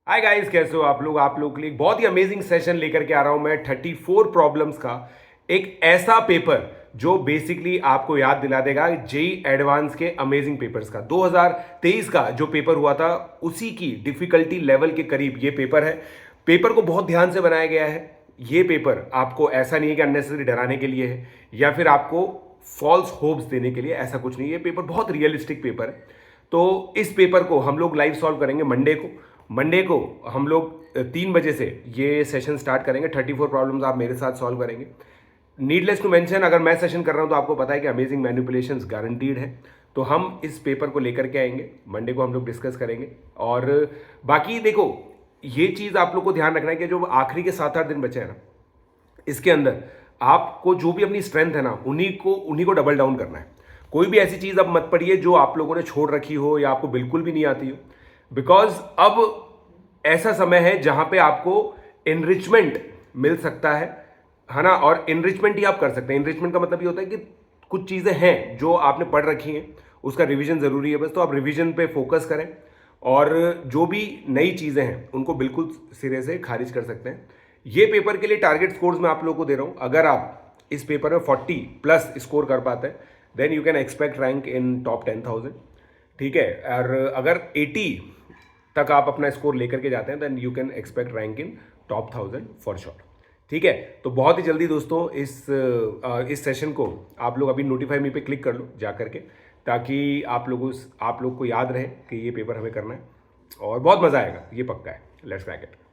Hi guys, कैसे हो आप लोग के लिए एक बहुत ही अमेजिंग सेशन लेकर के आ रहा हूं मैं 34 प्रॉब्लम्स का एक ऐसा पेपर जो बेसिकली आपको याद दिला देगा जेई एडवांस के अमेजिंग पेपर्स का 2023 का जो पेपर हुआ था उसी की डिफिकल्टी लेवल के करीब ये पेपर है। पेपर को बहुत ध्यान से बनाया गया है। ये पेपर आपको ऐसा नहीं है कि अननेसेसरी डराने के लिए है या फिर आपको फॉल्स होप्स देने के लिए, ऐसा कुछ नहीं। ये पेपर बहुत रियलिस्टिक पेपर है। तो इस पेपर को हम लोग लाइव सॉल्व करेंगे मंडे को हम लोग 3 बजे से ये सेशन स्टार्ट करेंगे। 34 प्रॉब्लम्स आप मेरे साथ सॉल्व करेंगे। नीडलेस टू मेंशन, अगर मैं सेशन कर रहा हूं तो आपको पता है कि अमेजिंग मैनिपुलेशंस गारंटीड है। तो हम इस पेपर को लेकर के आएंगे, मंडे को हम लोग डिस्कस करेंगे। और बाकी देखो, ये चीज़ आप लोग को ध्यान रखना है कि जो आखिरी के 7-8 दिन बचे हैं ना, इसके अंदर आपको जो भी अपनी स्ट्रेंथ है ना, उन्हीं को डबल डाउन करना है। कोई भी ऐसी चीज़ अब मत पढ़िए जो आप लोगों ने छोड़ रखी हो या आपको बिल्कुल भी नहीं आती हो, बिकॉज अब ऐसा समय है जहां पे आपको एनरिचमेंट मिल सकता है ना। और एनरिचमेंट ही आप कर सकते हैं। एनरिचमेंट का मतलब ये होता है कि कुछ चीज़ें हैं जो आपने पढ़ रखी हैं, उसका रिवीजन ज़रूरी है बस। तो आप रिवीजन पे फोकस करें और जो भी नई चीज़ें हैं उनको बिल्कुल सिरे से खारिज कर सकते हैं। ये पेपर के लिए टारगेट स्कोर्स मैं आप लोगों को दे रहा हूँ। अगर आप इस पेपर में 40+ स्कोर कर पाते हैं then you can expect rank in top 10,000। ठीक है। और अगर 80 तक आप अपना स्कोर लेकर के जाते हैं then you can expect rank in top 1000 for sure. ठीक है। तो बहुत ही जल्दी दोस्तों इस सेशन को आप लोग अभी नोटिफाई मी पे क्लिक कर लो जा करके, ताकि आप लोग को याद रहे कि ये पेपर हमें करना है और बहुत मज़ा आएगा, ये पक्का है। Let's crack it.